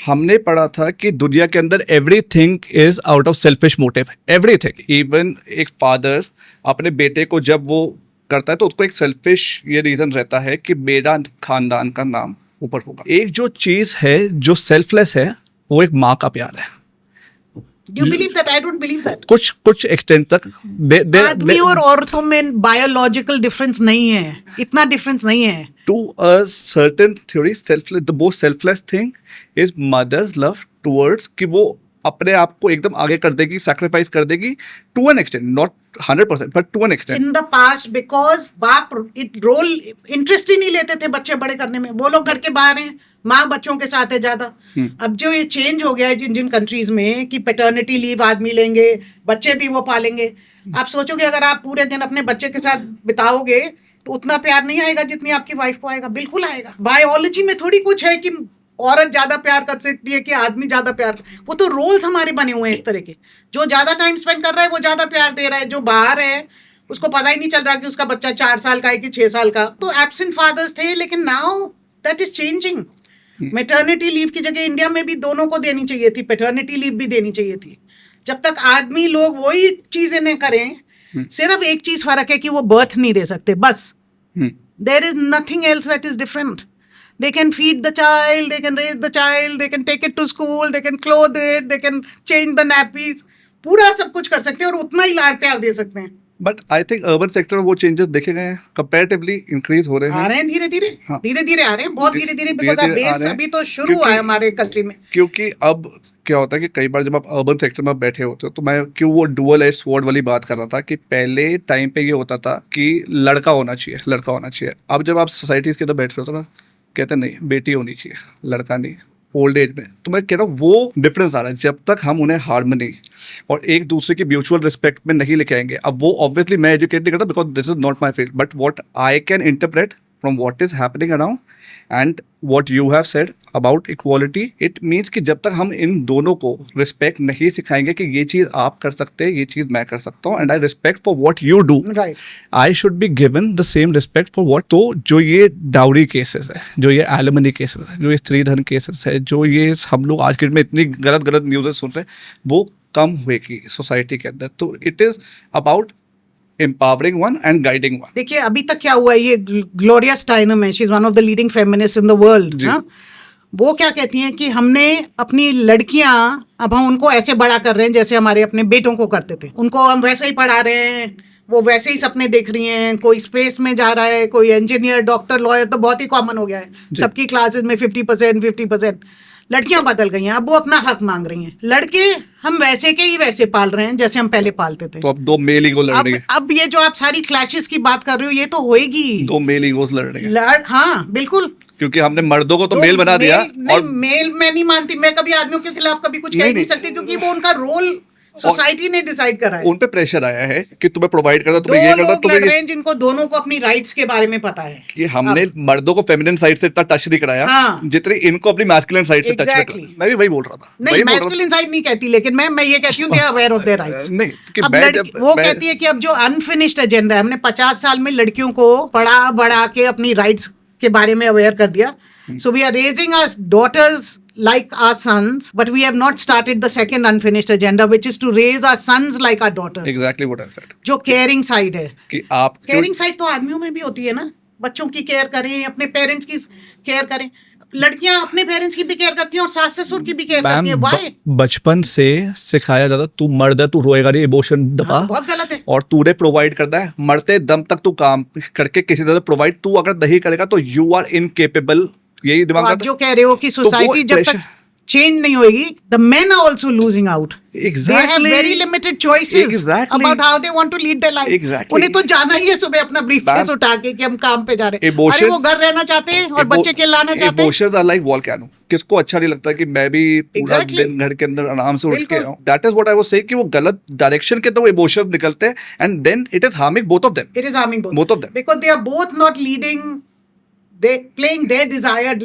हमने पढ़ा था कि दुनिया के अंदर everything is out of selfish motive, everything. Even एक फादर अपने बेटे को जब वो करता है तो उसको एक सेल्फिश ये रीजन रहता है कि मेरा खानदान का नाम ऊपर होगा। एक जो चीज है जो सेल्फलेस है वो एक माँ का प्यार है। You believe that? I don't believe that. कुछ एक्सटेंट तक आदमी और औरतों में बायोलॉजिकल डिफरेंस नहीं है, इतना डिफरेंस नहीं है। to a certain theory, selfless, the most selfless thing is mother's love towards कि वो अपने आप को एकदम आगे कर देगी, सैक्रिफाइस कर देगी to an extent, not 100% but to an extent. In the past, because बाप रोल इंटरेस्ट ही नहीं लेते थे बच्चे बड़े करने में, वो लोग घर के बाहर हैं, माँ बच्चों के साथ है ज्यादा। अब जो ये चेंज हो गया है जिन जिन कंट्रीज में कि पैटर्निटी लीव आदमी लेंगे, बच्चे भी वो पालेंगे। आप सोचोगे अगर आप पूरे दिन अपने बच्चे के साथ बिताओगे तो उतना प्यार नहीं आएगा जितनी आपकी वाइफ को आएगा। बिल्कुल आएगा। बायोलॉजी में थोड़ी कुछ है कि औरत ज्यादा प्यार कर सकती है कि आदमी ज्यादा प्यार, वो तो रोल्स हमारे बने हुए हैं इस तरह के। जो ज्यादा टाइम स्पेंड कर रहा है वो ज्यादा प्यार दे रहा है, जो बाहर है उसको पता ही नहीं चल रहा कि उसका बच्चा 4 साल का है कि 6 साल का। तो एब्सेंट फादर्स थे, लेकिन now that is changing. Maternity leave की जगह इंडिया में भी दोनों को देनी चाहिए थी, पैटर्निटी लीव भी देनी चाहिए थी। जब तक आदमी लोग वही चीजें नहीं करें, सिर्फ एक चीज फर्क है कि वो बर्थ नहीं दे सकते, बस। There is nothing else that is different. They can feed the child, they can raise the child, they can take it to school, they can clothe it, they can change the nappies, पूरा सब कुछ कर सकते हैं और उतना ही लाड प्यार दे सकते हैं। But I think urban sector में वो चेंजेस देखे गए हैं, कंपैरेटिवली इंक्रीज हो रहे हैं। आ रहे हैं धीरे धीरे, हाँ। धीरे धीरे आ रहे हैं, बहुत धीरे धीरे, बिकॉज धीरे-धीरे आ बेस रहे हैं। अभी तो शुरू हुआ है हमारे कंट्री में। क्योंकि अब क्या होता है कि कई बार जब आप अर्बन सेक्टर में बैठे होते हो तो मैं क्यों वो डुअल एज स्वॉर्ड वाली बात कर रहा था कि पहले टाइम पे ये होता था कि लड़का होना चाहिए, लड़का होना चाहिए। अब जब आप सोसाइटीज के अंदर बैठ रहे हो ना, कहते नहीं बेटी होनी चाहिए, लड़का नहीं। ओल्ड एज में तो मैं कह रहा हूँ वो डिफरेंस आ रहा है। जब तक हम उन्हें हार्मनी और एक दूसरे की म्यूचुअल रिस्पेक्ट में नहीं लेके आएंगे, अब वो ऑब्वियसली मैं एजुकेट नहीं करता because this is not my field, but what I can interpret from what is happening around and what you have said about equality, it means कि जब तक हम इन दोनों को रिस्पेक्ट नहीं सिखाएंगे कि ये चीज़ आप कर सकते हैं, ये चीज़ मैं कर सकता हूँ, and I respect for what you do, I should be given the same respect for what. तो जो ये डाउरी केसेस है, जो ये एलिमनी केसेस है, जो ये स्त्रीधन केसेस है, जो ये हम लोग आज के डेट में इतनी गलत न्यूज़ सुन रहे हैं, वो कम हुएगी सोसाइटी के अंदर। तो it is about empowering one and guiding one. देखिए अभी तक क्या हुआ है, ये ग्लोरिया स्टाइनम है, she is one of the leading feminist in the world. वो क्या कहती हैं कि हमने अपनी लड़कियां, अब हम उनको ऐसे बड़ा कर रहे हैं जैसे हमारे अपने बेटों को करते थे। उनको हम वैसे ही पढ़ा रहे हैं, वो वैसे ही सपने देख रही हैं, कोई स्पेस में जा रहा है, कोई इंजीनियर, डॉक्टर, लॉयर, तो बहुत ही कॉमन हो गया है सबकी क्लासेस में 50%। लड़कियां बदल गई हैं, अब वो अपना हक मांग रही हैं। लड़के हम वैसे के ही वैसे पाल रहे हैं जैसे हम पहले पालते थे। तो अब दो मेल ईगो लड़ रही है। अब ये जो आप सारी क्लैशेस की बात कर रहे हो, ये तो होएगी। दो मेल ईगोस लड़ रही है। हाँ बिल्कुल, क्योंकि हमने मर्दों को तो मेल बना दिया। और मेल मैं नहीं मानती, मैं कभी आदमियों के खिलाफ कभी कुछ कह नहीं सकती, क्योंकि वो उनका रोल सोसाइटी ने डिसाइड करा है। उन पे प्रेशर आया है कि तुम्हें प्रोवाइड करना, तुम्हें ये करना, तुम्हें लड़ रहे हैं जिनको दोनों को अपनी राइट्स के बारे में पता है कि हमने मर्दों को फेमिनिन साइड से इतना टच नहीं कराया, हाँ। जितनी इनको अपनी मैस्कुलिन साइड से टच कराया। मैं भी वही बोल रहा था। नहीं, मैस्कुलिन साइड नहीं कहती, लेकिन मैं ये कहती हूँ they are aware of their rights. नहीं, वो कहती है कि अब जो अनफिनिश्ड एजेंडा है, हमने 50 साल में लड़कियों को बढ़ा के अपनी राइट्स के बारे में अवेयर कर दिया। So we are raising our daughters like our sons, but we have not started the second unfinished agenda, which is to raise our sons like our daughters. Exactly what I said. जो caring side है कि आप caring side तो आदमियों में भी होती है ना, बच्चों की केयर करें, अपने पेरेंट्स की केयर करें। लड़कियां अपने पेरेंट्स की भी केयर करती हैं और सास ससुर की भी केयर करती हैं। Why? बचपन से सिखाया जाता तू मर्द है, तू रोएगा नहीं, इमोशन दबा, बहुत गलत है। और तूने प्रोवाइड करना है, मरते दम तक तू काम करके किसी तरह प्रोवाइड, तू अगर नहीं करेगा तो यू आर इनकेपेबल। यही दिमाग आप जो कह रहे हो कि सोसाइटी जब तक चेंज नहीं होगी, the men are also losing out. Exactly. They have very limited choices about how they want to lead their life. Exactly. उन्हें तो जाना ही है सुबह अपना ब्रीफकेस उठा के कि हम काम पे जा रहे हैं। अरे वो घर रहना चाहते हैं और बच्चे के लाना चाहते हैं। Emotions are like volcano. किसको अच्छा नहीं लगता कि मैं भी पूरा दिन घर के अंदर आराम से उठ के आऊं। That is what I was saying कि वो गलत डायरेक्शन के तो इमोशंस निकलते हैं, and then it is harming both of them. It is harming both of them because they are both not leading. They playing their desired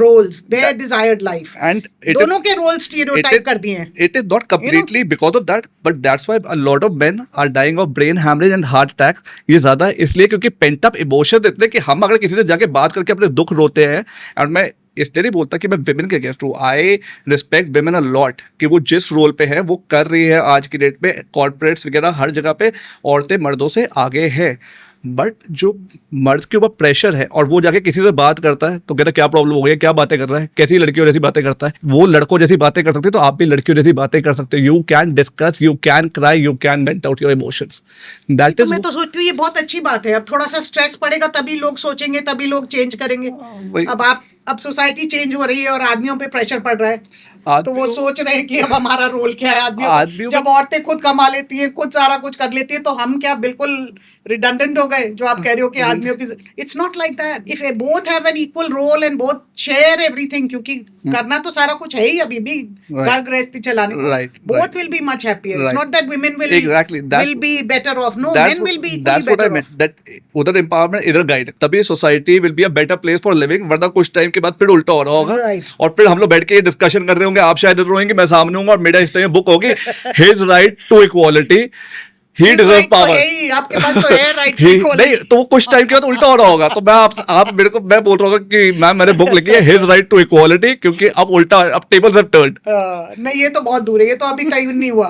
roles, their desired life. And दोनों के roles stereotype कर दिए हैं. It is not completely because of that, but that's why a lot of men are dying of brain hemorrhage and heart attacks. ये ज्यादा इसलिए क्योंकि pent up emotions इतने कि हम अगर किसी से जाके बात करके अपने दुख रोते हैं, और मैं इसलिए नहीं बोलता कि मैं विमेन के अगेंस्ट हूँ, I respect women a lot कि वो जिस रोल पे है वो कर रही है। आज की डेट में कॉर्पोरेट्स वगैरह हर जगह पे औरतें मर्दों से आगे है, बट जो मर्द के ऊपर प्रेशर है और वो जाके किसी से बात करता है तो कहता है क्या प्रॉब्लम हो गई, क्या बातें कर रहा है, कैसी लड़कियों जैसी बातें करता है। वो लड़कों जैसी बातें कर सकते हैं तो आप भी लड़कियों जैसी बातें कर सकते हो। You can discuss, you can cry, you can went out your emotions. That तो इज मैं तो सोचती हूँ ये बहुत अच्छी बात है। अब थोड़ा सा स्ट्रेस पड़ेगा तभी लोग सोचेंगे, तभी लोग चेंज करेंगे। वही। अब सोसाइटी चेंज हो रही है और आदमियों पे प्रेशर पड़ रहा है, तो वो आदमियों- सोच रहे हैं कि अब हमारा रोल क्या है। आदमियों जब औरतें खुद कमा लेती हैं, खुद सारा कुछ कर लेती हैं, तो हम क्या बिल्कुल रिडंडेंट हो गए? जो आप कह रहे हो कि आदमियों की, it's not like that. If both have an equal role and both share everything, क्योंकि करना तो सारा कुछ है ही अभी भी घर गृहस्थी चलाने को। Right, both right. Will be much happier. It's Right. Not that women will Exactly, that's- will be better off. No, That's men will be that's what I meant. That उधर empowerment, इधर गाइड, तभी society will be a better place for living. वरना कुछ time के बाद फिर उल्टा हो रहा होगा। Right. और फिर हम लोग बैठ के ये डिस्कशन कर रहे होंगे, आप शायद इधर होंगे, मैं सामने हूंगा और मेरा इस टाइम बुक होगी his right to equality, he deserve power. आपके पास तो है राइट। नहीं तो वो कुछ टाइम के बाद उल्टा हो रहा होगा। तो मैं आप मेरे को मैं बोल रहा हूँ कि मैम मैंने बुक लिखी है हिज राइट टू इक्वालिटी, क्योंकि अब उल्टा, अब टेबल्स हैव टर्न्ड। नहीं, ये तो बहुत दूर है, ये तो अभी कहीं नहीं हुआ।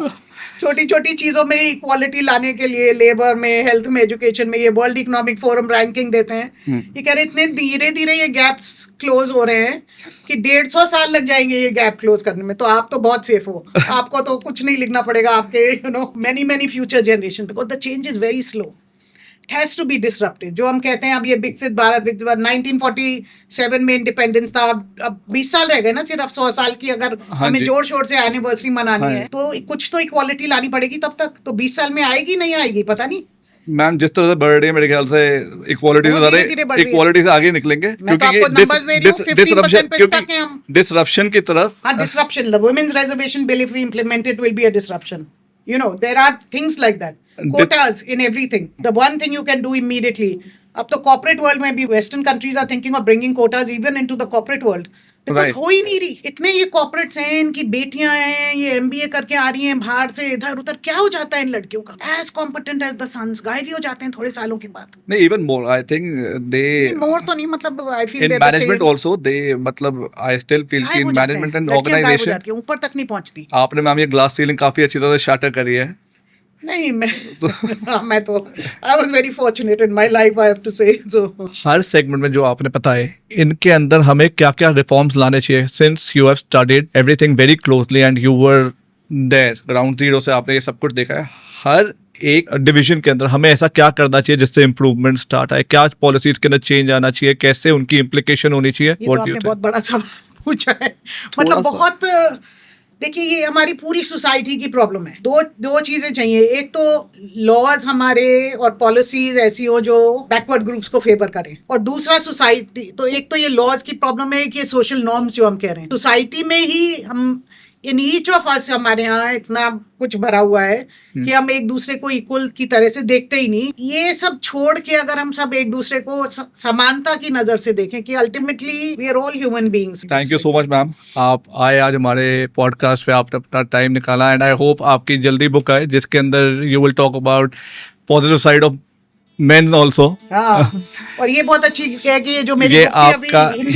छोटी छोटी चीजों में इक्वालिटी लाने के लिए, लेबर में, हेल्थ में, एजुकेशन में, ये वर्ल्ड इकोनॉमिक फोरम रैंकिंग देते हैं। ये कह रहे इतने धीरे धीरे ये गैप्स क्लोज हो रहे हैं कि 150 साल लग जाएंगे ये गैप क्लोज करने में। तो आप तो बहुत सेफ हो, आपको तो कुछ नहीं लिखना पड़ेगा आपके many future generation, because the change is very slow. It has to be disrupted. जो हम कहते हैं अब ये विकसित भारत 1947 में इंडिपेंडेंस था, अब 20 साल रह गए ना सिर्फ 100 साल की। अगर हाँ हमें जी। जोर शोर से एनिवर्सरी मनानी हाँ। है तो कुछ तो इक्वालिटी लानी पड़ेगी तब तक। तो 20 साल में आएगी नहीं आएगी पता नहीं। मैम जिस तरह से बढ़ रही है मेरे ख्याल से इक्वालिटी से बहुत धीरे-धीरे बढ़ रही है। इक्वालिटी से आगे निकलेंगे, मैं तो आपको numbers दे रही हूँ, 15% पे stuck हैं हम। डिसरप्शन की तरफ। हाँ, disruption. The women's reservation bill, if we implement it, will be a disruption. You know, there are things like that. Quotas in everything. The one thing you can do immediately. अब तो corporate world में भी Western countries are thinking of bringing quotas even into the corporate world. Because Right. हो ही नहीं रही। इतने ये corporates हैं, इनकी बेटियां हैं, ये MBA करके आ रही हैं बाहर से, इधर उधर। क्या हो जाता है इन लड़कियों का? As competent as the sons, गायब ही हो जाते हैं थोड़े सालों के बाद। नहीं, even more I think they मोर तो नहीं, मतलब I feel in they're the management same. Also they, मतलब आई स्टिल फील कि गायब हो इन जाते हैं। मैनेजमेंट एंड लड़कियां गायब हो ऑर्गेनाइजेशन जाती हैं, ऊपर तक नहीं पहुंचती। आपने मैम ये ग्लास सीलिंग काफी अच्छी तरह से शाटर करी है। नहीं, मैं तो I was very fortunate in my life, I have to say. So her segment में जो आपने बताए, इनके अंदर हमें क्या क्या रिफॉर्म्स लाने चाहिए, since you have studied everything very closely and you were their ground zero से, आपने ये सब कुछ देखा है। हर एक डिवीजन के अंदर हमें ऐसा क्या करना चाहिए जिससे इम्प्रूवमेंट स्टार्ट आए, क्या पॉलिसीज के अंदर चेंज आना चाहिए, कैसे उनकी इम्प्लीकेशन होनी चाहिए? ये तो आपने बहुत बड़ा सवाल पूछा है। मतलब सा। बहुत, देखिए ये हमारी पूरी सोसाइटी की प्रॉब्लम है। दो चीजें चाहिए। एक तो लॉज हमारे और पॉलिसीज ऐसी हो जो बैकवर्ड ग्रुप्स को फेवर करें, और दूसरा सोसाइटी। तो एक तो ये लॉज की प्रॉब्लम है कि सोशल नॉर्म्स जो हम कह रहे हैं, सोसाइटी में ही हम इन ईच ऑफ अस, हमारे यहाँ इतना कुछ भरा हुआ है कि हम एक दूसरे को इक्वल की तरह से देखते ही नहीं। ये सब छोड़ के अगर हम सब एक दूसरे को समानता की नजर से देखें कि ultimately we are all human beings. Thank you so much ma'am, आप आए आज हमारे पॉडकास्ट पे, आपने अपना टाइम निकाला एंड आई होप आपकी जल्दी बुक आए जिसके अंदर you will talk about positive side of main also. हाँ, और ये बहुत अच्छी है कि ये जो मेरी ये book थी अभी आपका की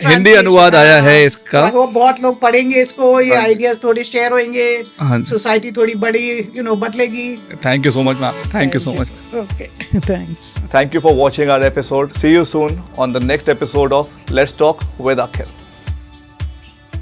हिंदी अनुवाद आया है इसका। वो बहुत लोग पढ़ेंगे इसको, ये आइडियाज थोड़े शेयर होंगे, हाँ। सोसाइटी थोड़ी बड़ी बदलेगी। Thank you so much ma'am, thank you so much. Okay, thanks. Thank you for watching our episode. See you soon on the next episode of Let's Talk with Akhil.